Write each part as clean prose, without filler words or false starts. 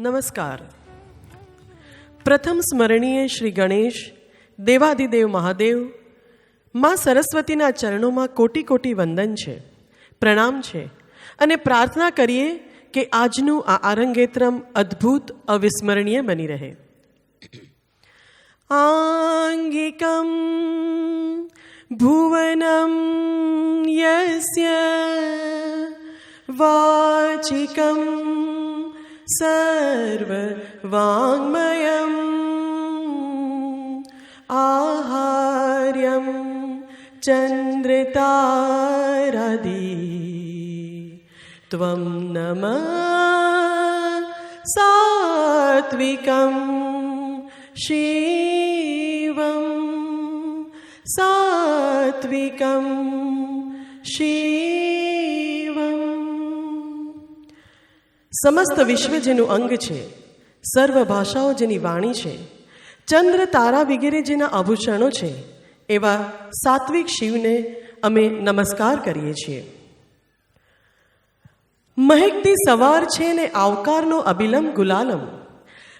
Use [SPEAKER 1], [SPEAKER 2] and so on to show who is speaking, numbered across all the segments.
[SPEAKER 1] નમસ્કાર. પ્રથમ સ્મરણીય શ્રી ગણેશ, દેવાધિદેવ મહાદેવ, માં સરસ્વતીના ચરણોમાં કોટી કોટી વંદન છે, પ્રણામ છે અને પ્રાર્થના કરીએ કે આજનું આ આરંગેત્રમ અદ્ભુત અવિસ્મરણીય બની રહે. આંગિકમ ભુવનમ યસ્ય વાચિકમ સર્વ વાંગમયમ આહાર્યમ ચંદ્રતારાદી ત્વમ નમઃ સાત્વિકમ શિવમ સાત્વિકમ શિવમ. સમસ્ત વિશ્વ જેનું અંગ છે, સર્વ ભાષાઓ જેની વાણી છે, ચંદ્ર તારા વગેરે જેના આભૂષણો છે, એવા સાત્વિક શિવને અમે નમસ્કાર કરીએ છીએ. મહેકતી સવાર છે ને આવકારનો અબિલમ ગુલાલમ.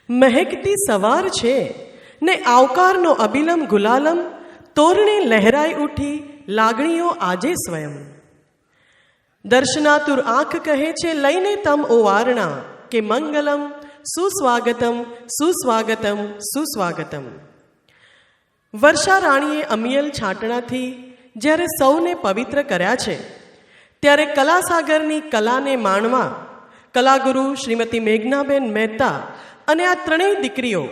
[SPEAKER 1] મહેકતી સવાર છે ને આવકારનો અબિલમ ગુલાલમ, તોરણે લહેરાઈ ઉઠી લાગણીઓ આજે સ્વયં. દર્શનાતુર આંખ કહે છે લઈને તમ ઓ વારણા, કે મંગલમ સુસ્વાગતમ સુસ્વાગતમ સુસ્વાગતમ. વર્ષા રાણીએ અમિયલ છાંટણાથી જ્યારે સૌને પવિત્ર કર્યા છે, ત્યારે કલાસાગરની કલાને માણવા કલાગુરુ શ્રીમતી મેઘનાબેન મહેતા અને આ ત્રણેય દીકરીઓ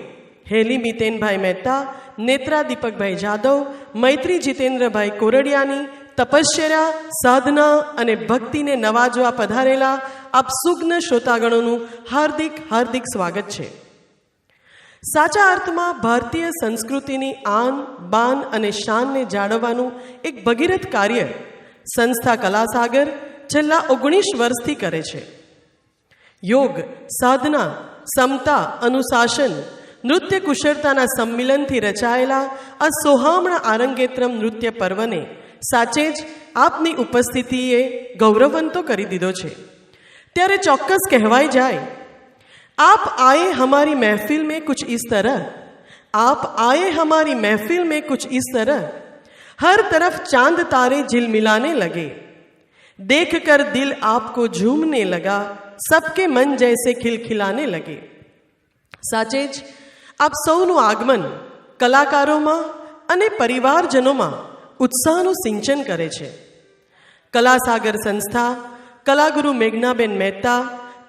[SPEAKER 1] હેલી મિતેનભાઈ મહેતા, નેત્રા દીપકભાઈ જાદવ, મૈત્રી જીતેન્દ્રભાઈ કોરડિયાની તપશ્ચર્યા, સાધના અને ભક્તિને નવાજવા પધારેલા આપ સુગ્ન શ્રોતાગણોનું હાર્દિક હાર્દિક સ્વાગત છે. સાચા અર્થમાં ભારતીય સંસ્કૃતિની આન બાન અને શાનને જાળવવાનું એક ભગીરથ કાર્ય સંસ્થા કલાસાગર છેલ્લા 19 વર્ષથી કરે છે. યોગ, સાધના, સમતા, અનુશાસન, નૃત્ય કુશળતાના સંમિલનથી રચાયેલા આ સોહામણા આરંગેત્રમ નૃત્ય પર્વને સાચે જ આપની ઉપસ્થિતિએ ગૌરવવંતો કરી દીધો છે. ત્યારે ચોક્કસ કહેવાય જાય, आप आए हमारी महफिल में कुछ इस तरह, आप आए हमारी महफिल में कुछ इस तरह, हर तरफ चांद तारे झिलमिलाने लगे, देख कर दिल आपको झूमने लगा, सबके मन जैसे खिलखिलाने लगे. સાચે જ આપ સૌનું આગમન કલાકારોમાં અને પરિવારજનોમાં ઉત્સાહનું સિંચન કરે છે. કલાસાગર સંસ્થા, કલાગુરુ મેઘનાબેન મહેતા,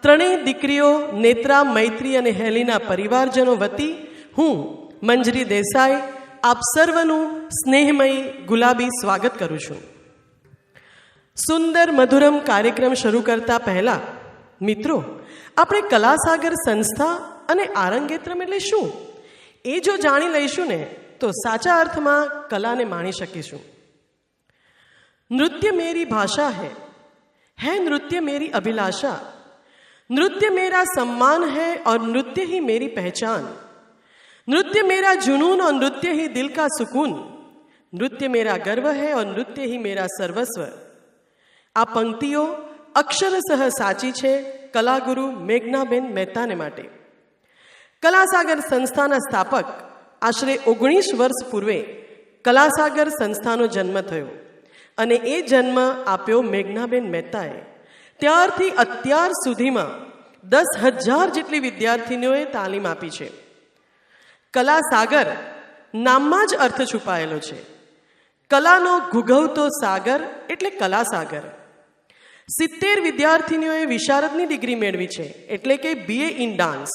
[SPEAKER 1] ત્રણેય દીકરીઓ નેત્રા, મૈત્રી અને હેલીના પરિવારજનો વતી હું મંજરી દેસાઈ આપ સર્વનું સ્નેહમયી ગુલાબી સ્વાગત કરું છું. સુંદર મધુરમ કાર્યક્રમ શરૂ કરતા પહેલા મિત્રો, આપણે કલાસાગર સંસ્થા અને આરંગેત્રમ એટલે શું એ જો જાણી લઈશું ને તો સાચા અર્થમાં કલાને માણી શકીશું. નૃત્ય મેરી ભાષા હૈ નૃત્ય મેરી અભિલાષા, नृत्य मेरा सम्मान है और नृत्य ही मेरी पहचान, नृत्य मेरा जुनून और नृत्य ही दिल का सुकून, नृत्य मेरा गर्व है और नृत्य ही मेरा सर्वस्व. આ પંક્તિઓ અક્ષરશઃ સાચી છે કલાગુરુ મેઘનાબેન મહેતાને માટે. કલાસાગર સંસ્થાના સ્થાપક આશરે 19 વર્ષ પૂર્વે કલાસાગર સંસ્થાનો જન્મ થયો અને એ જન્મ આપ્યો મેઘનાબેન મહેતાએ. ત્યારથી અત્યાર સુધીમાં 10,000 જેટલી વિદ્યાર્થીનીઓએ તાલીમ આપી છે. કલાસાગર નામમાં જ અર્થ છુપાયેલો છે. કલાનો ઘૂઘવતો સાગર એટલે કલાસાગર. 70 વિદ્યાર્થીનીઓએ વિશારદની ડિગ્રી મેળવી છે, એટલે કે BA ઇન ડાન્સ.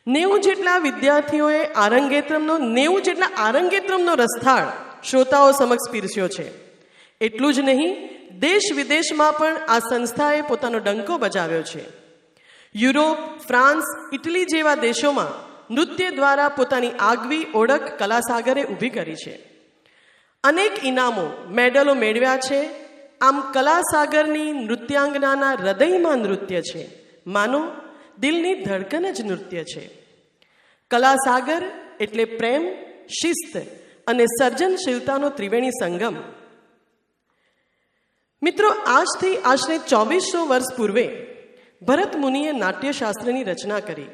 [SPEAKER 1] 90 જેટલા વિદ્યાર્થીઓએ આરંગેત્રમનો રસથાળ શ્રોતાઓ સમક્ષ પીરસ્યો છે. એટલું જ નહીં, દેશ વિદેશમાં પણ આ સંસ્થાએ પોતાનો ડંકો બજાવ્યો છે. યુરોપ, ફ્રાન્સ, ઇટલી જેવા દેશોમાં નૃત્ય દ્વારા પોતાની આગવી ઓળખ કલાસાગરે ઊભી કરી છે. અનેક ઇનામો, મેડલો મેળવ્યા છે. આમ કલાસાગરની નૃત્યાંગનાના હૃદયમાં નૃત્ય છે. માનો દિલની ધડકન જ નૃત્ય છે. કલાસાગર એટલે પ્રેમ, શિસ્ત અને સર્જનશીલતાનો ત્રિવેણી સંગમ. મિત્રો, આજથી આશરે 2400 વર્ષ પૂર્વે ભરત મુનિએ નાટ્યશાસ્ત્રની રચના કરી.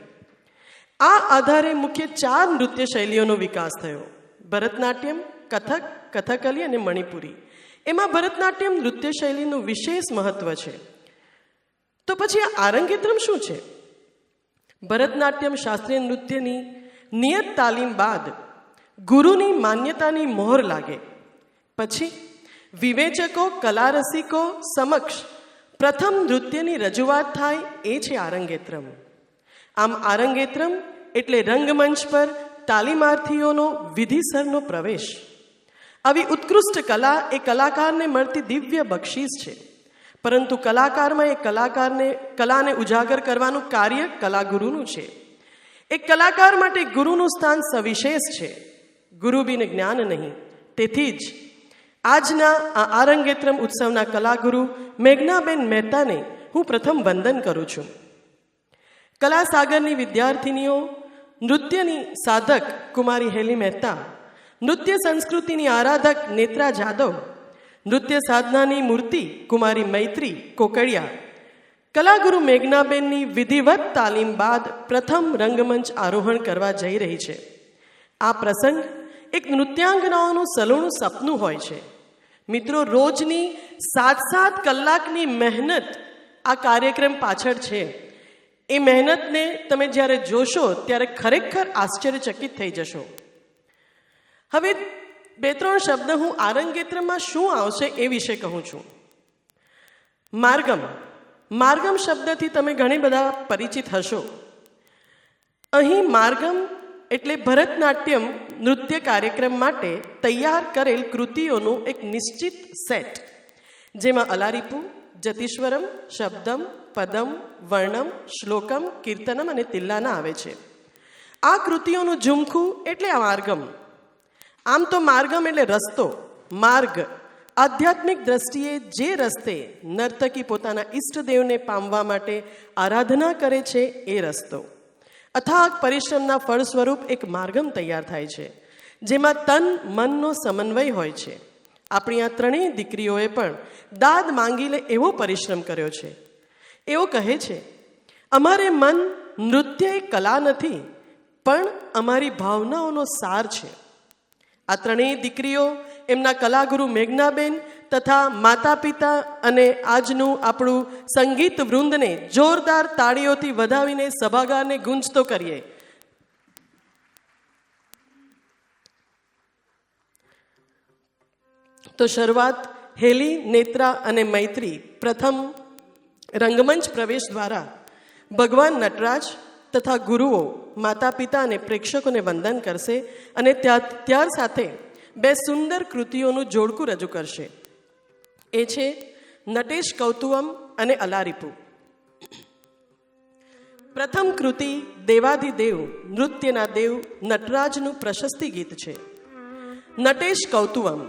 [SPEAKER 1] આ આધારે મુખ્ય 4 નૃત્ય શૈલીઓનો વિકાસ થયો: ભરતનાટ્યમ, કથક, કથકલી અને મણિપુરી. એમાં ભરતનાટ્યમ નૃત્ય શૈલીનું વિશેષ મહત્વ છે. તો પછી આ આરંગેત્રમ શું છે? ભરતનાટ્યમ શાસ્ત્રીય નૃત્યની નિયત તાલીમ બાદ ગુરુની માન્યતાની મોહર લાગે પછી વિવેચકો, કલારસિકો સમક્ષ પ્રથમ નૃત્યની રજૂઆત થાય, એ છે આરંગેત્રમ. આમ આરંગેત્રમ એટલે રંગમંચ પર તાલીમાર્થીઓનો વિધિસરનો પ્રવેશ. આવી ઉત્કૃષ્ટ કલા એ કલાકારને મળતી દિવ્ય બક્ષિસ છે. પરંતુ કલાકારમાં એ કલાને ઉજાગર કરવાનું કાર્ય કલાગુરુનું છે. એક કલાકાર માટે ગુરુનું સ્થાન સવિશેષ છે. ગુરુ બિન જ્ઞાન નહીં. તેથી જ આજના આ આરંગેત્રમ ઉત્સવના કલાગુરુ મેઘનાબેન મહેતાને હું પ્રથમ વંદન કરું છું. કલાસાગરની વિદ્યાર્થીનીઓ, નૃત્યની સાધક કુમારી હેલી મહેતા, નૃત્ય સંસ્કૃતિની આરાધક નેત્રા જાદવ, નૃત્ય સાધનાની મૂર્તિ કુમારી મૈત્રી કોકડિયા, કલાગુરુ મેઘનાબેનની વિધિવત તાલીમ બાદ પ્રથમ રંગમંચ આરોહણ કરવા જઈ રહી છે. આ પ્રસંગ એક નૃત્યાંગનાઓનું સલોનું સપનું હોય છે. મિત્રો, રોજની 7-7 કલાકની મહેનત આ કાર્યક્રમ પાછળ છે. એ મહેનતને તમે જ્યારે જોશો ત્યારે ખરેખર આશ્ચર્યચકિત થઈ જશો. હવે 2-3 શબ્દ હું આરંગેત્રમમાં શું આવશે એ વિશે કહું છું. માર્ગમ. માર્ગમ શબ્દથી તમે ઘણી બધા પરિચિત હશો. અહીં માર્ગમ એટલે ભરતનાટ્યમ નૃત્ય કાર્યક્રમ માટે તૈયાર કરેલ કૃતિઓનું એક નિશ્ચિત સેટ, જેમાં અલારીપુ, જતીશ્વરમ, શબ્દમ, પદમ, વર્ણમ, શ્લોકમ, કીર્તનમ અને તિલ્લાના આવે છે. આ કૃતિઓનું ઝુમખું એટલે આ માર્ગમ. આમ તો માર્ગમ એટલે રસ્તો, માર્ગ. આધ્યાત્મિક દ્રષ્ટિએ જે રસ્તે નર્તકી પોતાના ઈષ્ટદેવને પામવા માટે આરાધના કરે છે એ રસ્તો. અથાગ પરિશ્રમના ફળ સ્વરૂપ એક માર્ગમ તૈયાર થાય છે, જેમાં તન મનનો સમન્વય હોય છે. આપણી આ 3 દીકરીઓએ પણ દાદ માંગી લે એવો પરિશ્રમ કર્યો છે. એવો કહે છે, અમારે મન નૃત્ય એ કલા નથી, પણ અમારી ભાવનાઓનો સાર છે. આ 3 દીકરીઓ એમના કલાગુરુ મેઘનાબેન તથા માતા પિતા અને આજનું આપણું સંગીત વૃંદને જોરદાર તાળીઓથી વધાવીને સભાગારને ગુંજતો કરીએ. તો શરૂઆત હેલી, નેત્રા અને મૈત્રી પ્રથમ રંગમંચ પ્રવેશ દ્વારા ભગવાન નટરાજ તથા ગુરુઓ, માતા પિતા અને પ્રેક્ષકોને વંદન કરશે અને ત્યાર સાથે 2 સુંદર કૃતિઓનું જોડકું રજૂ કરશે. એ છે નટેશ કૌતુવમ અને અલારીપુ. પ્રથમ કૃતિ દેવાધિદેવ, નૃત્યના દેવ નટરાજનું પ્રશસ્તિ ગીત છે. નટેશ કૌતુવમ,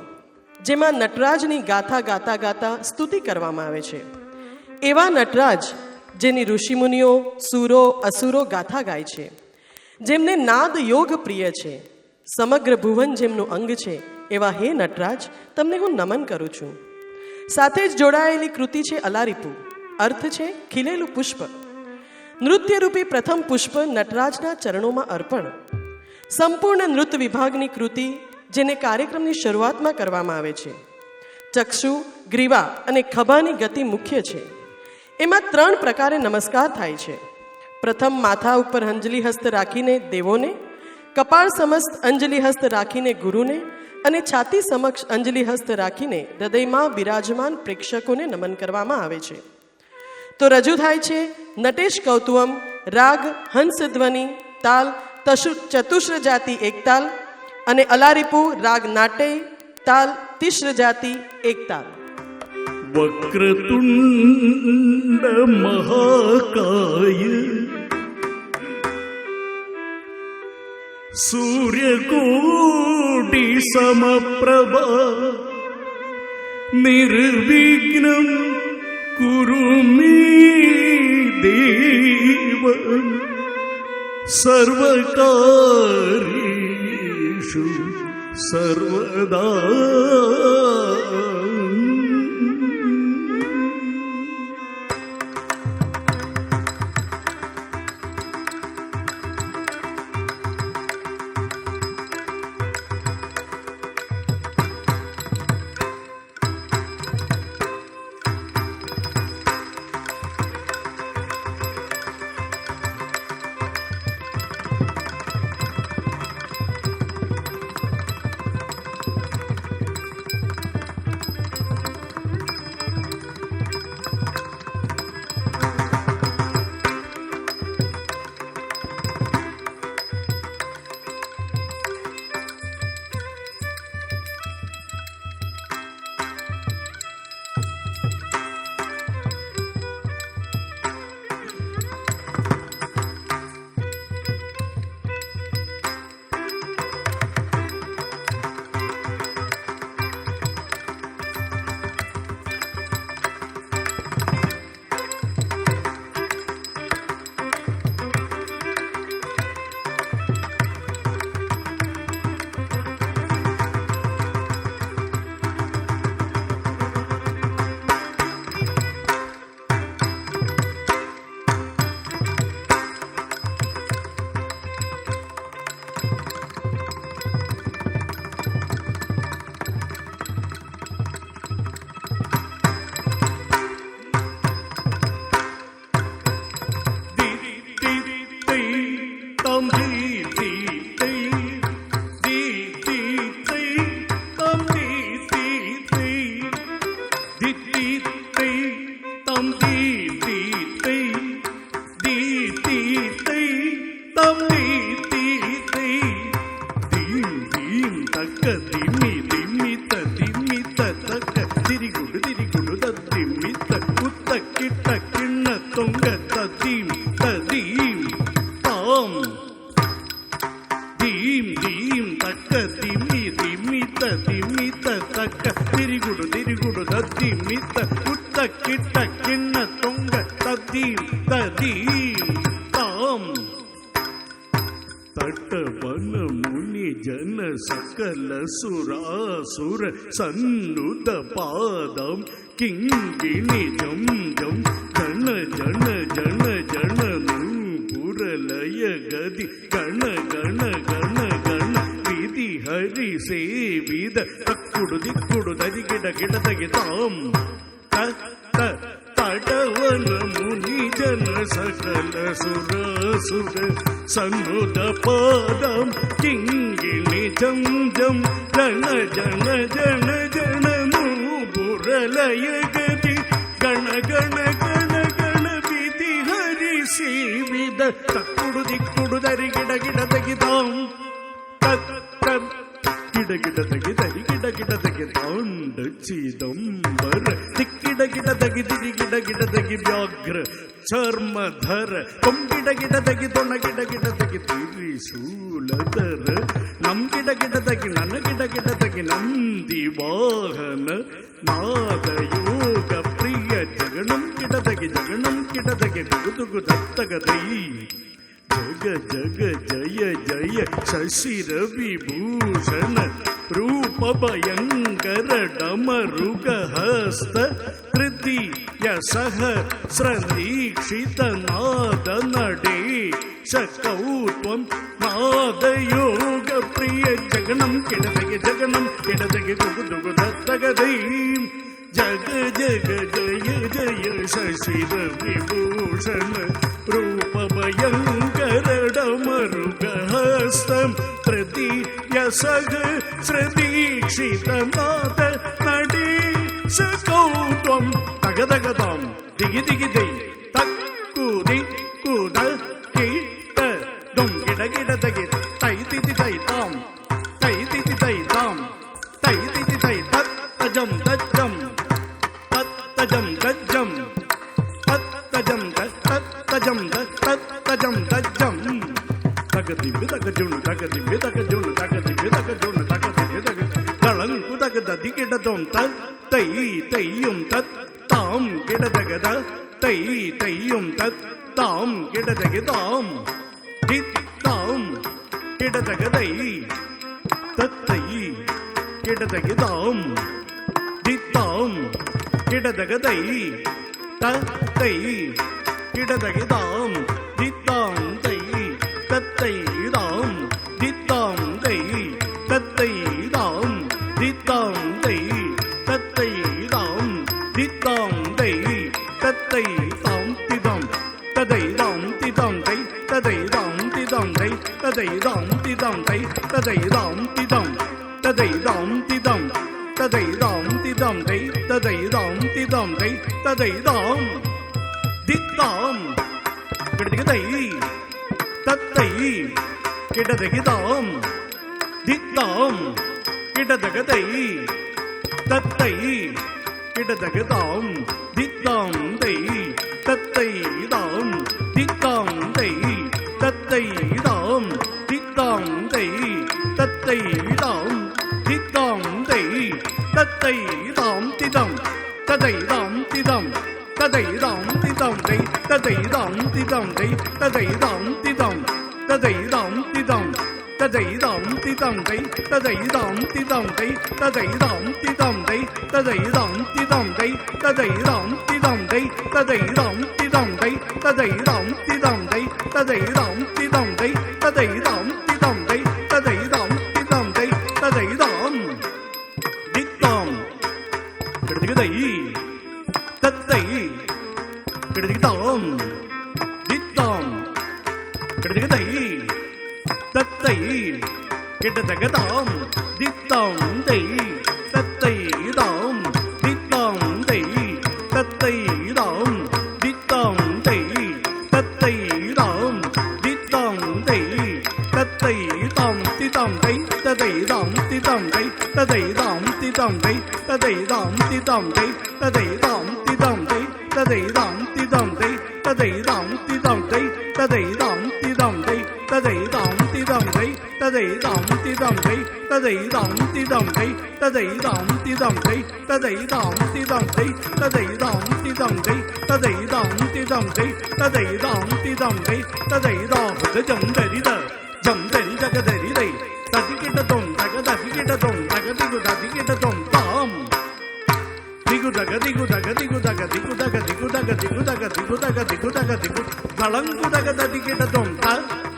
[SPEAKER 1] જેમાં નટરાજની ગાથા ગાતા ગાતા સ્તુતિ કરવામાં આવે છે. એવા નટરાજ જેની ઋષિમુનિઓ, સુરો, અસુરો ગાથા ગાય છે, જેમને નાદ યોગ પ્રિય છે, સમગ્ર ભુવન જેમનું અંગ છે, એવા હે નટરાજ, તમને હું નમન કરું છું. સાથે જ જોડાયેલી કૃતિ છે અલારીપુ. અર્થ છે ખીલેલું પુષ્પ. નૃત્યરૂપી પ્રથમ પુષ્પ નટરાજના ચરણોમાં અર્પણ. સંપૂર્ણ નૃત્ય વિભાગની કૃતિ, જેને કાર્યક્રમની શરૂઆતમાં કરવામાં આવે છે. ચક્ષુ, ગ્રીવા અને ખભાની ગતિ મુખ્ય છે. એમાં 3 પ્રકારે નમસ્કાર થાય છે. પ્રથમ માથા ઉપર અંજલિ હસ્ત રાખીને દેવોને, કપાળ સમસ્ત અંજલિ હસ્ત રાખીને ગુરુને અને છાતી સમક્ષ અંજલિ હસ્ત રાખીને હૃદયમાં બિરાજમાન પ્રેક્ષકોને નમન કરવામાં આવે છે. તો રજૂ થાય છે નટેશ કૌતુવમ, રાગ હંસધ્વનિ, તાલ ચતુશ્ર જાતિ એકતાલ, અને અલારીપુ રાગ નાટ્ય, તાલ તિશ્ર જાતિ એકતાલ.
[SPEAKER 2] વક્રતુંડ મહાકાય સૂર્યકોટિ સમપ્રભા નિર્વિઘ્નમ કુરુ મે દેવ સર્વકાર્યેષુ સર્વદા. tam di di di di di di tam di di di di di di tam di di di di di di tam di di di dim dim takka dimmi dimmi ta takka dirigudu da dimmi ta uttakkitta kinna tonga ta dim tam dim dim takka dimmi ta takka dirigudu da dimmi ta uttakkitta kinna tonga ta dim tam ತಟವನ ಮುನಿ ಜನ ಸಕಲ ಸುರಾಸುರ ಸನ್ನುತ ಪಾದಂ ಕಿಂಗಿಣಿ ಜಂ ಜಂ ಜನ ಜನ ಜನ ಜನ ನೂಪುರಲಯ ಗದಿ ಗಣ ಗಣ ಗಣ ಗಣ ವಿಧಿ ಹರಿ ಸೇವಿದ ತಕ್ಕುಡು ದಿಕ್ಕುಡು ದರಿಗಿಡ ಗಿಡ ತೆಗೆತಾಂ ತಟವನ ಮುನಿ ಜನ ಸಕಲ ಸುರಾಸುರ ಸನ್ನುತ ಪಾದಂ ಕಿಂಗಿಣಿ ಜಂ ಜಂ ಜನ ಜನ ಜನ ಜನ ನೂಪುರಲಯ ಗದಿ ಗಣ ಗಣ ಗಣ ಗಣ ವಿಧಿ ಹರಿ ಸೇವಿದ ತಕ್ಕುಡು ದಿಕ್ಕುಡು ದರಿಗಿಡ ಗಿಡ ತೆಗಿತಾಂ ಗಿಡ ಗಿಡ ತೆಗಿ ದರಿ ಗಿಡ ಗಿಡ ತೆಗಿ ತಾಂಡ ಚಿದಂಬರ ದಿಕ್ಕಿಡ ಗಿಡ ತೆಗಿ ದಿರಿ ಗಿಡ ಗಿಡ ತೆಗಿ ವ್ಯಾಘ್ರ ಚರ್ಮಧರ ಕೊಂಗಿಡ ಗಿಡ ತೆಗಿ ತೊಣ ಗಿಡ ಗಿಡ ತೆಗಿ ತ್ರಿಶೂಲಧರ ನಮ್ ಗಿಡ ಗಿಡ ತೆಗಿ ನನ್ನ ಗಿಡ ಗಿಡ ತೆಗಿ ನಂದಿ ವಾಹನ ನಾದ ಯೋಗ ಪ್ರಿಯ ಜಗಣಂ ಗಿಡ ತೆಗಿ ಗುಗುದುಗು ದತ್ತಗದೈ ಜಗ ಜಗ ಜಯ ಜಯ ಶಶಿರ ವಿಭೂಷಣ ರೂಪ ಭಯಂಕರ ಡಮರುಗ ಹಸ್ತ ತೃತೀಯ ಸಹಸ್ರದೀಕ್ಷಿತ ನಾದ ನಡೆ ಶಕೌತ್ವಂ ನಾದ ಯೋಗ ಪ್ರಿಯ ಜಗಣಂ ಕೆಡದಗೆ ಗುಗುದುಗು ದತ್ತಗದೈ ಜಗ ಜಗ ಜಯ ಜಯ ಶಶಿರ ವಿಭೂಷಣ ರೂಪ ಭಯಂಕರ ಡಮರುಗ ಹಸ್ತಂ ತೃತೀಯ ಸಹಸ್ರದೀಕ್ಷಿತ ನಾದ ನಡೆ ಶಕೌತ್ವಂ ತಗದಗದಾಂ ದಿಗಿ ದಿಗಿ ದೈ ತಕ್ಕು ದಿಕ್ಕು ಕಿಟ್ಟ ದೊಂ ಗಿಡ ಗಿಡ ತಗಿ ತೈ ತಿತಿ ತೈ ತಾಂ ತೈ ತಿತಿ ತೈ ತಾಂ ತೈ ತಿತಿ ತೈ ತಜ್ಜಂ ತಜ್ಜಂ ತಜ್ಜಂ ತಜ್ಜಂ ತಜ್ಜಂ ತಜ್ಜಂ ತಜ್ಜಂ ತಜ್ಜಂ ತಗದಿಮ್ಮಿ ತಗಜುಣು ತಗದಿಮ್ಮಿ ತಗಜುಣು ತಗದಿಮ್ಮಿ ತಗಜುಣು ತಗದಿಮ್ಮಿ ತಗ ತಳಂಕು ತಗದ ದಿಗಿಡದೊಂ ತೈ ತೈಯುಂ ತತ್ ತಾಂ ಗಿಡದಗದ ತೈ ತೈಯುಂ ತತ್ ತಾಂ ಗಿಡದಗೆದಾಂ ದಿತ್ತಾಂ ಗಿಡದಗದೈ ತತ್ತೈ ಗಿಡದಗೆದಾಂ ದಿತ್ತಾಂ ಗಿಡದಗದೈ ತತ್ತೈ ಗಿಡದಗೆದಾಂ ದಿತ್ತಾಂ ತೈ ತತ್ತೈ ದಾಂ ದಿತ್ತಾಂ ತೈ ತತ್ತೈ ದಾಂ ದಿತ್ತಾಂ ತೈ ತತ್ತೈ ದಾಂ ದಿತ್ತಾಂ ತೈ ತತ್ತೈ ತಾಂ ತಿದಾಂ ತದೈ ದಾಂ ತಿದಾಂ ತೈ ತದೈ ದಾಂ ತಿದಾಂ ತೈ ತದೈ ದಾಂ ತಿದಾಂ ತೈ ತದೈ ದಾಂ ತಿದಾಂ ತದೈ ದಾಂ ತಿದಾಂ ತದೈ ದಾಂ ತಿದಾಂ ತೈ ತದೈ ದಾಂ ತಿದಾಂ ತೈ ತದೈ ದಾಂ ದಿತ್ತಾಂ ಗಿಡದೈ ತತ್ತೈ ಗಿಡದಗಿದಾಂ ದಿತ್ತಾಂ ಗಿಡದಗದೈ ತತ್ತೈ ಗಿಡದಗದಾಂ ದಿತ್ತಾಂ ತೈ ತತ್ತೈ ದಾಂ ದಿತ್ತಾಂ ತೈ ತತ್ತೈ ದಾಂ ದಿತ್ತಾಂ ತೈ ತತ್ತೈ ದಾಂ ದಿತ್ತಾಂ ತೈ ತತ್ತೈ ದಾಂ ತಿದಾಂ ತದೈ ದಾಂ ತಿದಾಂ ತದೈ ದಾಂ ತಿದಾಂ ತೈ ತದೈ ದಾಂ ತಿದಾಂ ತೈ ತದೈ ದಾಂ ತಿದಾಂ ತದೈ ದಾಂ ತಿದಾಂ ತದೈ ದಾಂ ತಿದಾಂ ತೈ ತದೈ ದಾಂ ತಿದಾಂ ತೈ ತದೈ ದಾಂ ತಿದಾಂ ತೈ ತದೈ ದಾಂ ತಿದಾಂ ತೈ ತದೈ ದಾಂ ತಿದಾಂ ತೈ ತದೈ ದಾಂ ತಿದಾಂ ತೈ ತದೈ ದಾಂ ತಿದಾಂ ತೈ ತದೈ ದಾಂ ತಿದಾಂ ತೈ ತದೈ ದಾಂ ತಿದಾಂ ತೈ ತದೈ ದಾಂ ತಿದಾಂ ತೈ ತದೈ ದಾಂ ದಿತ್ತಾಂ ಗಿಡದೈ ತತ್ತೈ ಗಿಡದಿದ್ದಾಂ ದಿತ್ತಾಂ ಗಿಡದಿದ್ದೈ தை கிடதகதாம் தித்தாம் தை தத்தை தாம் தித்தாம் தை தத்தை தாம் தித்தாம் தை தத்தை தாம் தித்தாம் தை தத்தை தாம் திதாம் தை ததை தாம் திதாம் தை ததை தாம் திதாம் தை ததை தாம் திதாம் தை ததை தாம் திதாம் தை ததை தாம் திதாம் தை ததை தாம் திதாம் தை ததை தாம் திதாம் தை ததை தாம் திதாம் தை ததை தாம் திதாம் தை ததை தாம் திதாம் தை ததை தாம் திதாம் தை ததை தாம் திதாம் தை ததை தாம் திதாம் தை ததை தாம் திதாம் தை ததை தாம் திதாம் தை ததை தாம் ஜம் தரித ஜம் தரி ஜகதரிதை ததிகிடதொம் தகததிகிடதொம் தகதிகுததிகிடதொம் தாம் திகுதக திகுதக திகுதக திகுதக திகுதக திகுதக திகுதக திகுதக திகு தளங்குதக ததிகிடதொம்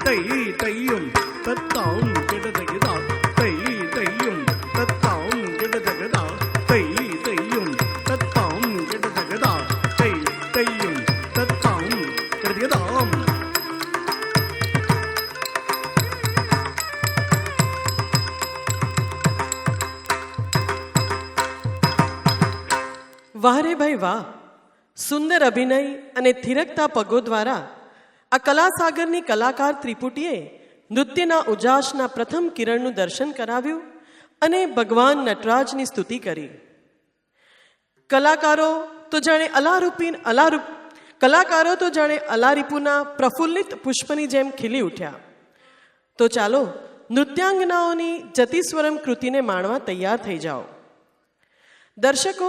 [SPEAKER 2] தை தையும் தத்தாம் கிடதகிதா தை தையும் தத்தாம் கிடதகதா தை தையும் தத்தாம் கிடதகதா தை தையும் தத்தாம் கிடதகதாம்
[SPEAKER 1] વાહ રે ભાઈ વાહ, સુંદર અભિનય અને થીરકતા પગો દ્વારા આ કલાસાગરની કલાકાર ત્રિપુટીએ નૃત્યના ઉજાસના પ્રથમ કિરણનું દર્શન કરાવ્યું અને ભગવાન નટરાજની સ્તુતિ કરી. કલાકારો તો જાણે અલારીપુના પ્રફુલ્લિત પુષ્પની જેમ ખીલી ઉઠ્યા. તો ચાલો નૃત્યાંગનાઓની જતિસ્વરમ કૃતિને માણવા તૈયાર થઈ જાઓ. દર્શકો,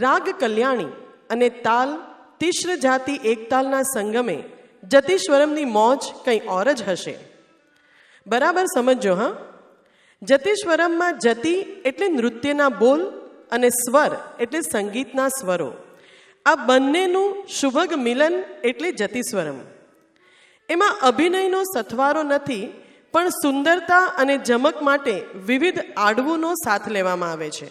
[SPEAKER 1] રાગ કલ્યાણી અને તાલ તિશ્ર જાતિ એકતાલના સંગમે જતિસ્વરમની મોજ કંઈ ઓર જ હશે. બરાબર સમજો હા. જતિસ્વરમમાં જતિ એટલે નૃત્યના બોલ અને સ્વર એટલે સંગીતના સ્વરો. આ બંનેનું શુભગ મિલન એટલે જતિસ્વરમ. એમાં અભિનયનો સથવારો નથી, પણ સુંદરતા અને જમક માટે વિવિધ આડવુંનો સાથ લેવામાં આવે છે.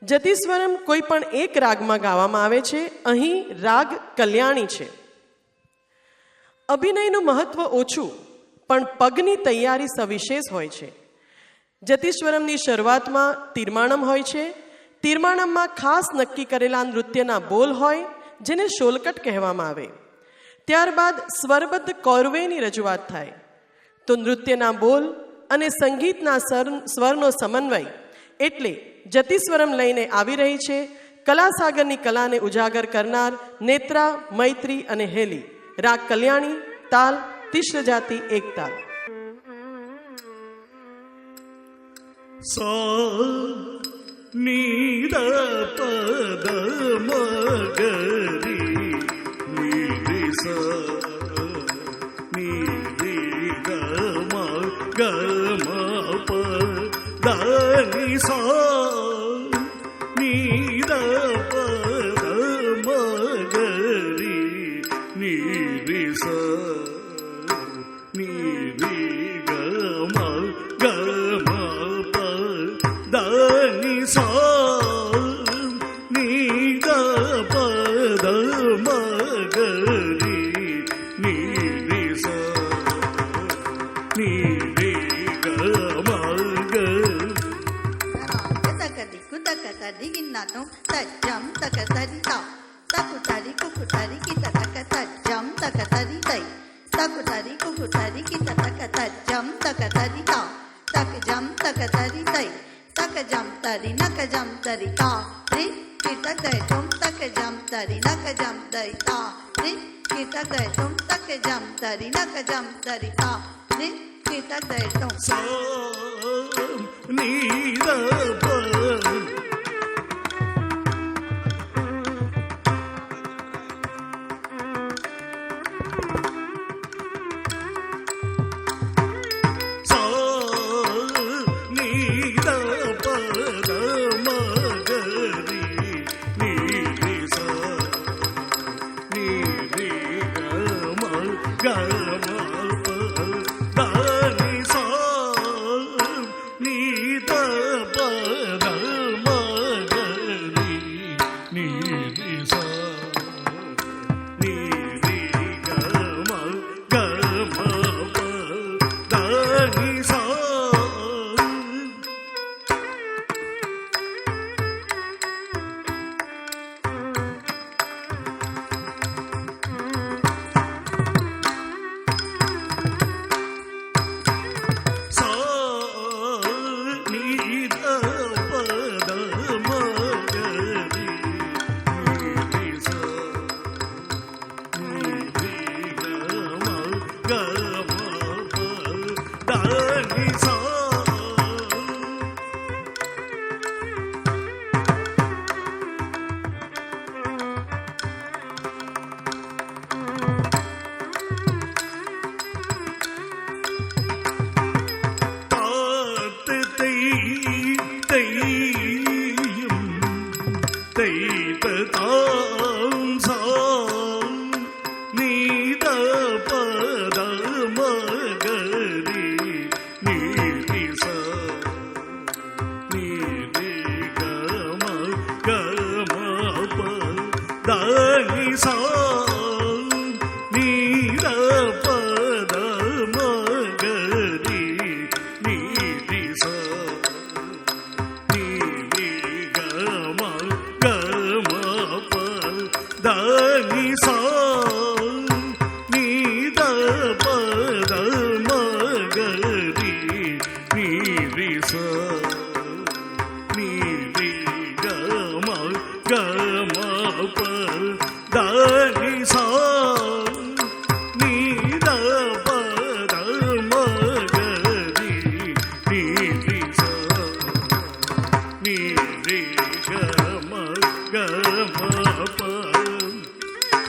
[SPEAKER 1] જતિસ્વરમ કોઈ પણ એક રાગમાં ગાવામાં આવે છે. અહીં રાગ કલ્યાણી છે. અભિનયનું મહત્વ ઓછું, પણ પગની તૈયારી સવિશેષ હોય છે. જતિસ્વરમની શરૂઆતમાં તીર્માણમ હોય છે. તીર્માણમમાં ખાસ નક્કી કરેલા નૃત્યના બોલ હોય, જેને શોલકટ કહેવામાં આવે. ત્યારબાદ સ્વરબદ્ધ કૌરવેની રજૂઆત થાય. તો નૃત્યના બોલ અને સંગીતના સ્વરનો સમન્વય એટલે જતિસ્વરમ લઈને આવી રહી છે કલાસાગરની કલાને ઉજાગર કરનાર નેત્રા, મૈત્રી અને હેલી. રાગ કલ્યાણી, તાલ તિશ્ર જાતિ એકતાલ.
[SPEAKER 2] நீத பத மகரி நீரிச நீரி கம கம பதனிசா நீத பத மகரி நீரிச நீரி கம கம பதனிசா நீத பத மகரி நீரிச நீரி கம
[SPEAKER 3] Diginnatum tajam takatadita takutari kukutari kita takatajam takatadita takutari kukutari kita takatajam takatadita takjam takatadita takjam tari nakjam tarita ri kita gaitum takjam tari nakjam tarita ri kita gaitum takjam tari nakjam tarita ri kita gaitum
[SPEAKER 2] நீத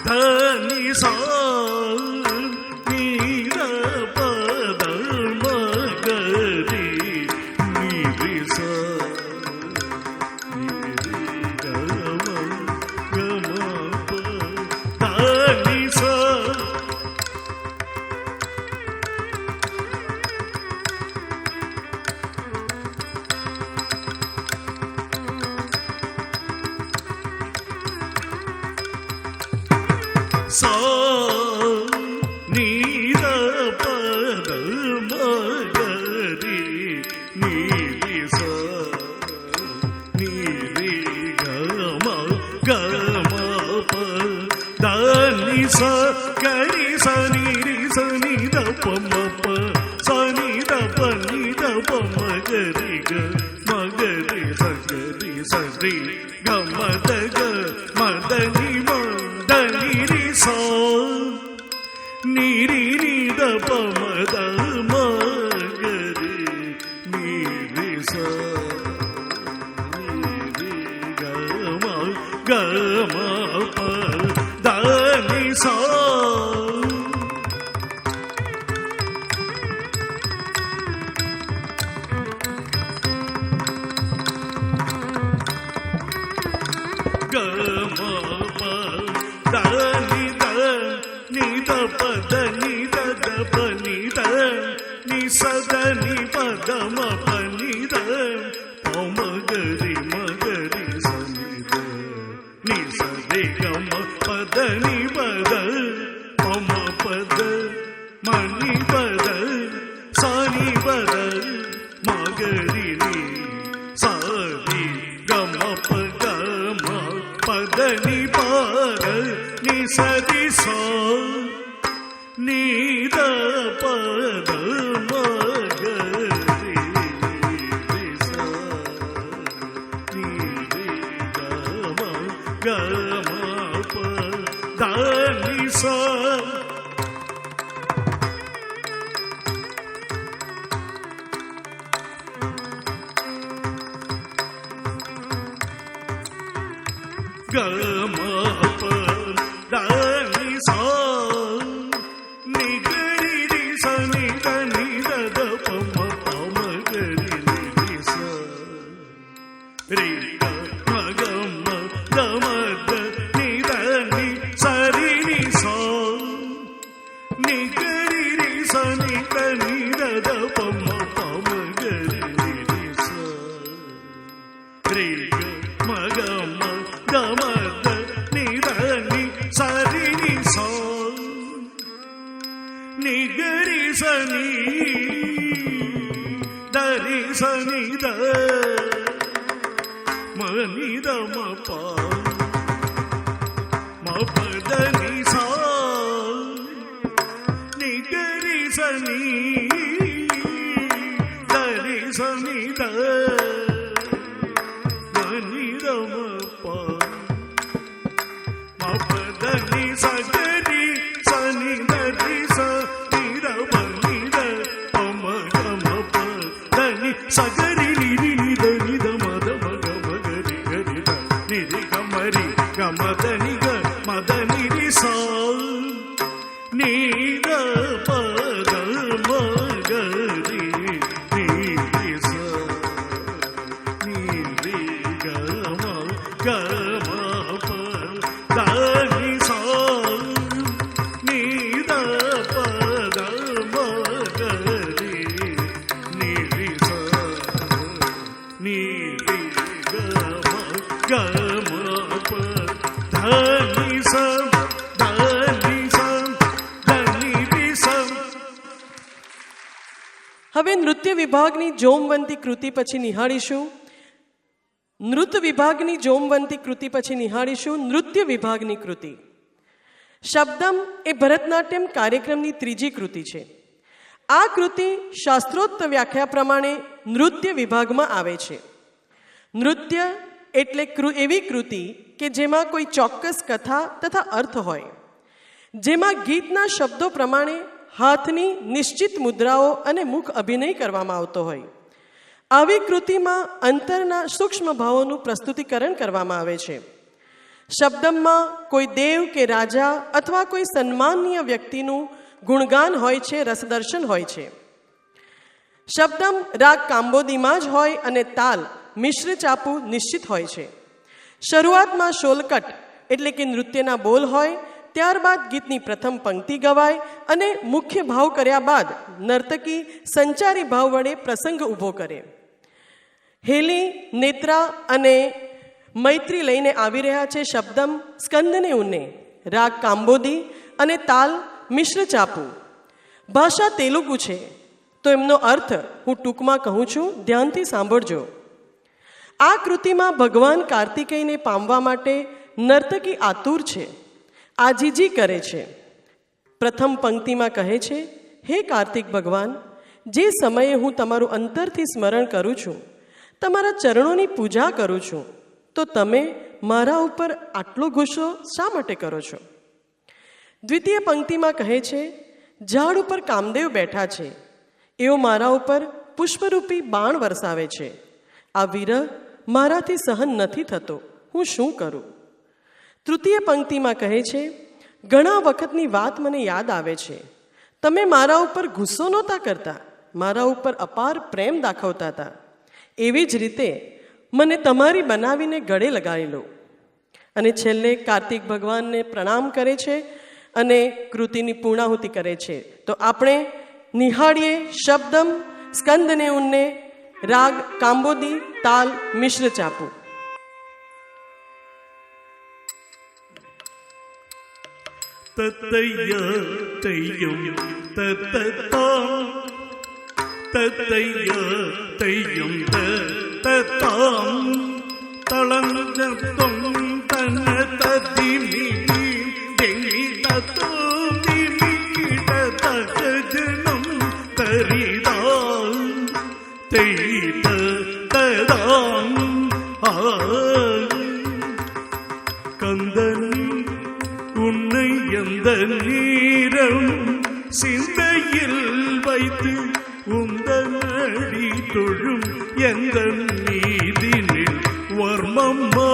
[SPEAKER 2] ಧನಿ ಸ ನೀರ ಪದ ಮಗರಿ ನೀರಿ ಸ ಸ ನೀರ ಪದ ಮಗರಿ ನೀರಿ ಸ ನೀರಿ ಗಮ ಗಮ ಪ ದಾನಿ ಸ ಗರಿ ಸ ನೀರಿ ಸ ನಿ ದ ಪ ಮ ಪ ಸ ನಿ ದ ಪ ನಿ ದ ಪ ಮಗರಿ ಗ ಮಗರಿ ಸ ಗರಿ ಸ ರಿ ಗ ಮದ ಗ ಮದ ನಿ ಮ ದ ನೀರಿ ಸ ನೀರಿ ನಿ ದ ಪ ಮದ ಮಗರಿ ನೀರಿ ಸ ನೀರಿ ಗ ಮ ಗ ಮ ಪ ದ ನಿ ಸ ಗ ಮ ಪ ದ ನಿ ದ ನಿ ದ ಪ ದ ನಿ ದ ದ ಪ ನಿ ದ ನಿ ಸ ದ ನಿ ಪ ದ ಮ ಪ ನಿ ದ ಪ ಮ ಗ ರಿ ಮ ಗ ರಿ ಸ ನಿ ದ ನಿ ಸ ರಿ ಗ ಮ ಪ ದ ನಿ ಪ ದ ಪ ಮ ಪ ದ ಮ ನಿ ಪ ದ ಸ ನಿ ಪ ದ ಮ ಗ ರಿ ನಿ ಸ ರಿ ಗ ಮ ಪ ಗ ಮ ಪ ದ ನಿ ಪ ದ ನಿ ಸ ರಿ ಸ ನಿ ದ ಪ ದ ಮ ಗ ರಿ ರಿ ಸ ನಿ ರಿ ಗ ಮ ಗ ಮ ಪ ದ ನಿ ಸ ಗ ಮ ಪ ದ ನಿ ಸ ನಿ ಗ ರಿ ರಿ ಸ ನಿ ದ ನಿ ದ ದ ಪ ಮ ಪ ಮ ಗ ರಿ ನಿ ರಿ ಸ ರಿ ಗ ಮ ಗ ಮ ಗ ಮ ದ ನಿ ದ ನಿ ಸ ರಿ ನಿ ಸ ನಿ ಗ ರಿ ರಿ ಸ ನಿ ದ ನಿ ದ ದ ಪ ಮ ಪ ಮ ಗ ರಿ ನಿ ರಿ ಸ ರಿ ಗ ಮ ಗ ಮ ಗ ಮ ದ ನಿ ದ ನಿ ಸ ರಿ ನಿ ಸ ನಿ ಗ ರಿ ಸ ನಿ ದ ರಿ ಸ ನಿ ದ ಮ ನಿ ದ ಮ ಪ ಮ ಪ ದ ನಿ ಸ ನಿ ಗ ರಿ ಸ ನಿ ದ ರಿ ಸ ನಿ ದ ಮ ನಿ ದ ಮ ಪ ಮ ಪ ದ ನಿ ಸ ಗ ರಿ ಸ ನಿ ದ ರಿ ಸ ನಿ ದ ಪ ನಿ ದ ಪ ಮ ಗ ಮ ಪ ದ ನಿ ಸ ಗ ರಿ ನಿ ರಿ ನಿ ದ ನಿ ದ ಮ ದ ಮ ಗ ಮ ಗ ರಿ ಗ ರಿ ದ ನಿ ರಿ ಗ ಮ ರಿ ಗ ಮ ದ ನಿ ಗ ಮ ದ ನಿ ರಿ ಸ ನಿ ದ ಪ ದ ಮ ಗ ರಿ ನಿ ರಿ ಸ ನಿ ರಿ ಗ ಮ ಗ ಮ ಪ ದ ನಿ ಸ ನಿ ದ ಪ ದ ಮ ಗ ರಿ ನಿ ರಿ ಸ ನಿ ರಿ ಗ ಮ ಗ ಮ ಪ ದ ನಿ ಸ ದ ನಿ ಸ ದ ನಿ ರಿ ಸ.
[SPEAKER 1] હવે નૃત્ય વિભાગની જોમવંતી કૃતિ પછી નિહાળીશું નૃત્ય વિભાગની જોમવંતી કૃતિ પછી નિહાળીશું નૃત્ય વિભાગની કૃતિ. શબ્દમ એ ભરતનાટ્યમ કાર્યક્રમની ત્રીજી કૃતિ છે. આ કૃતિ શાસ્ત્રોક્ત વ્યાખ્યા પ્રમાણે નૃત્ય વિભાગમાં આવે છે. નૃત્ય એટલે એવી કૃતિ કે જેમાં કોઈ ચોક્કસ કથા તથા અર્થ હોય, જેમાં ગીતના શબ્દો પ્રમાણે હાથની નિશ્ચિત મુદ્રાઓ અને મુખ અભિનય કરવામાં આવતો હોય. આવી કૃતિમાં અંતરના સૂક્ષ્મ ભાવોનું પ્રસ્તુતિકરણ કરવામાં આવે છે. શબ્દમમાં કોઈ દેવ કે રાજા અથવા કોઈ સન્માનીય વ્યક્તિનું ગુણગાન હોય છે, રસદર્શન હોય છે. શબ્દમ રાગ કાંબોદીમાં જ હોય અને તાલ મિશ્ર ચાપુ નિશ્ચિત હોય છે. શરૂઆતમાં શોલકટ એટલે કે નૃત્યના બોલ હોય, ત્યારબાદ ગીતની પ્રથમ પંક્તિ ગવાય અને મુખ્ય ભાવ કર્યા બાદ નર્તકી સંચારી ભાવ વડે પ્રસંગ ઊભો કરે. હેલી, નેત્રા અને મૈત્રી લઈને આવી રહ્યા છે શબ્દમ સ્કંદને ઉન્ને, રાગ કાંબોદી અને તાલ મિશ્ર ચાપુ. ભાષા તેલુગુ છે, તો એમનો અર્થ હું ટૂંકમાં કહું છું, ધ્યાનથી સાંભળજો. આ કૃતિમાં ભગવાન કાર્તિકેયને પામવા માટે નર્તકી આતુર છે, આજીજી કરે છે. પ્રથમ પંક્તિમાં કહે છે, હે કાર્તિક ભગવાન, જે સમયે હું તમારું અંતરથી સ્મરણ કરું છું, તમારા ચરણોની પૂજા કરું છું, તો તમે મારા ઉપર આટલો ગુસ્સો શા માટે કરો છો? દ્વિતીય પંક્તિમાં કહે છે, ઝાડ ઉપર કામદેવ બેઠા છે, એઓ મારા ઉપર પુષ્પરૂપી બાણ વરસાવે છે. આ વિરહ મારાથી સહન નથી થતો, હું શું કરું? તૃતીય પંક્તિમાં કહે છે, ઘણા વખતની વાત મને યાદ આવે છે. તમે મારા ઉપર ગુસ્સો નહોતા કરતા, મારા ઉપર અપાર પ્રેમ દાખવતા હતા. એવી જ રીતે મને તમારી બનાવીને ગળે લગાવી લો. અને છેલ્લે કાર્તિક ભગવાનને પ્રણામ કરે છે અને કૃતિની પૂર્ણાહુતિ કરે છે. તો આપણે નિહાળીએ શબ્દમ સ્કંદને ઉન્ને, રાગ કાંબોદી, તાલ મિશ્ર ચાપુ.
[SPEAKER 2] તતૈય તૈયમ તતતામ તતૈય તૈયમ તતતામ તળંગતમ તન તદિમિ દેવી તતો મિમિ તતજનમ તરિદા તૈત તદામ கந்தனி உன்னை எந்த நீரம் சிந்தையில் வைத்து உந்தனடி தொழும் எந்த நீதினில் வர்மம்மா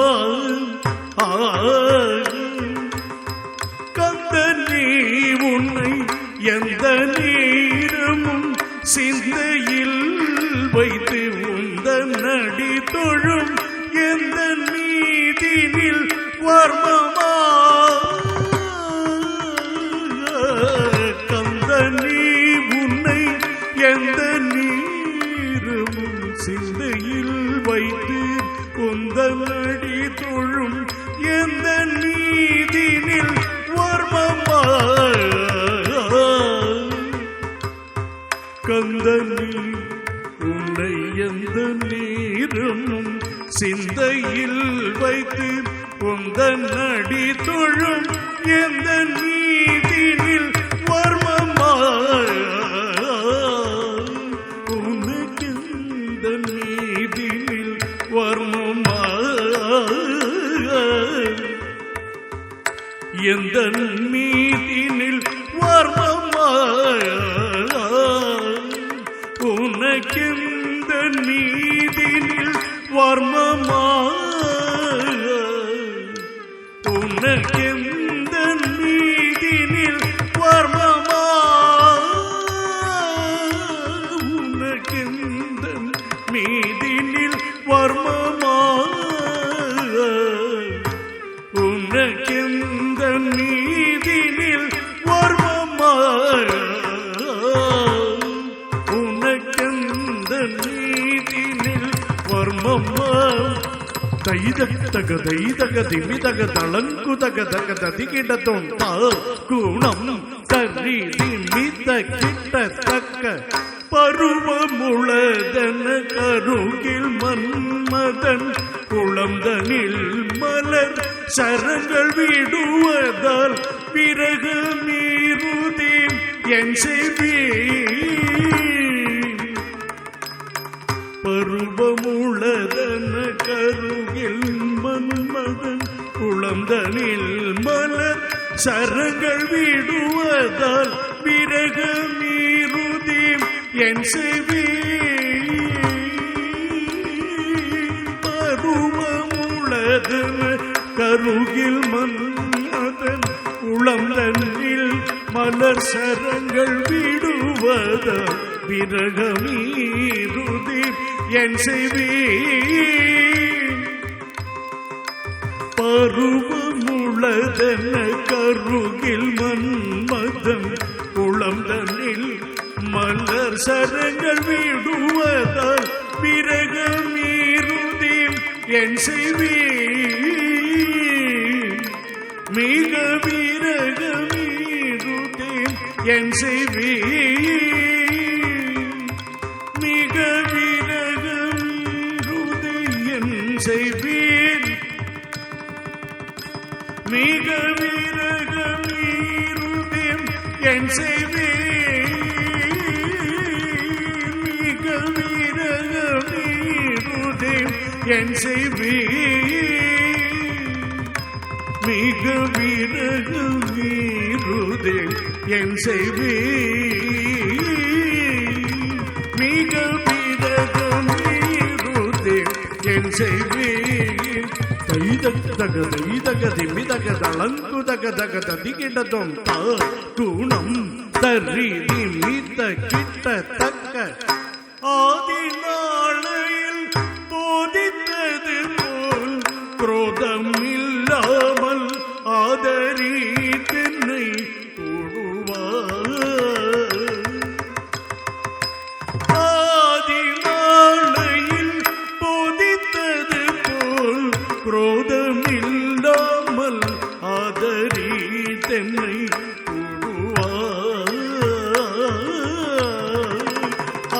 [SPEAKER 2] கந்தனி உன்னை எந்த நீரமும் சிந்தையில் வைத்து உந்தனடி தொழும் எந்த நீதினில் வர்மமா கந்தனி உன்னை எந்த நீரமும் சிந்தையில் வைத்து உந்தனடி தொழும் எந்த நீதினில் வர்மமா கந்தனி உன்னை எந்த நீரமும் சிந்தையில் வைத்து உந்தன் அடி தொழும் எந்த நீதினில் வர்மமா உனக்கு எந்த நீதினில் வர்மமா எந்த நீதினில் வர்மமா உனக்கு எந்த நீதினில் வர்மமா உனக்கெந்த நீதினில் வர்மமா உனக்கெந்த நீதினில் வர்மமா உனக்கெந்த நீதினில் வர்மமா உனக்கெந்த நீதினில் வர்மமா தைதக தைதக திமிதக தளங்குதக தக ததிகிடத்தோம் குணம் தரி திமித கிட்டத்தக்க பருவமுளதன கருகில் மன்மதன் குளம்தனில் மலர் சரங்கள் விடுவதால் பிறகு மீறுதி என் செவி பருவமுளதன கருகில் மன்மதன் குளம்தனில் மலர் சரங்கள் விடுவதால் பிறகு மீறுதி என் செவி பருவமுளதன கருகில் மன்னதன் உளம் தன்னில் மலர் சரங்கள் விடுவத விரகமீருதி என் செய்வீன் பருவமுளதென கருகில் மன்மதன் உளம் தன்னில் மலர் சரங்கள் விடுவதால் விரகமீருதி என் செய்வீன் மிக விரகமீருதேன் என் செய்வீன் மிக விரகமீருதே என் செய்வீன் மிக விரகமீருதேன் என் செய்வீன் மிக விரகமீருதேன் என் செய்வீன் மிக விரகமீருதே என் செய்வீன் மிக விரகமீருதே என் செய்வீன் தைதகதி மிதகதளங்குதகதகத திகிடதும் குணம் தரி நிமித்த கிட்டத்தக்க ஆதி நாளையில் போதித்தது போல் குரோதம் இல்லாமல் ஆதரி தென்னை ஆதி நாளையில் போதித்தது போல் குரோதம் இல்லாமல் ஆதரி தென்னை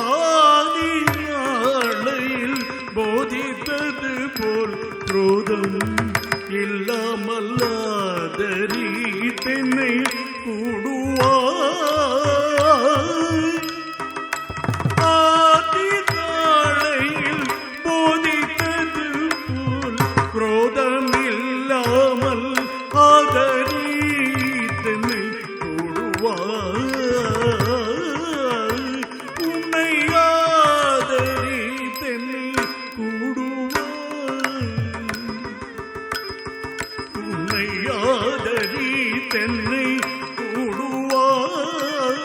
[SPEAKER 2] ஆதி நாளையில் போதித்தது போல் குரோதம் இல்லாமல் ஆதரி தென்னை கூடுவாய் ஆதி நாளையில் போதித்தது போல் குரோதம் இல்லாமல் ஆதரி தென்னை கூடுவாய் உன்னை ஆதரி தென்னை கூடுவாய் உன்னை ஆதரி தென்னை கூடுவாய்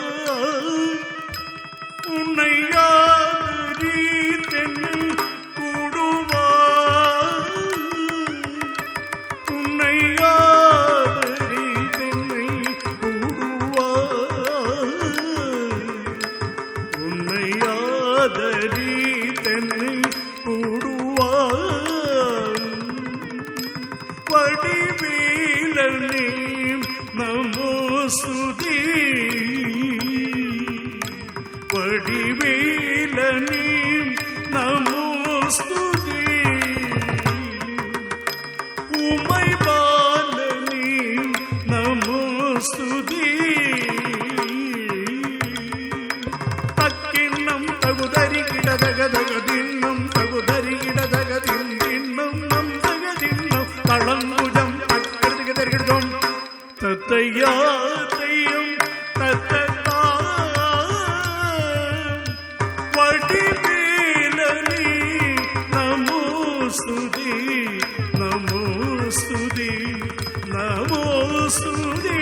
[SPEAKER 2] உன்னை ஆதரி தென்னை கூடுவாய் உன்னை ஆதரி தென்னை கூடுவாய் உன்னை ஆதரி தென்னை கூடுவாய் வடிவேலனே நமோ ஸ்துதி வடிவேலனே நமோ ஸ்துதி உமை பாலனே நமோ ஸ்துதி தக்கிண்ணம் தகுதரி கிடதகதகதின்னம் தகுதரி கிடதகதின்னம் நம் தகதின்னம் தளங்குஜம் தக்கெடுத்தும் தத்தையா தையம் தத்தா வடிவேலனே நமோ ஸ்துதி நமோ ஸ்துதி நமோ ஸ்துதி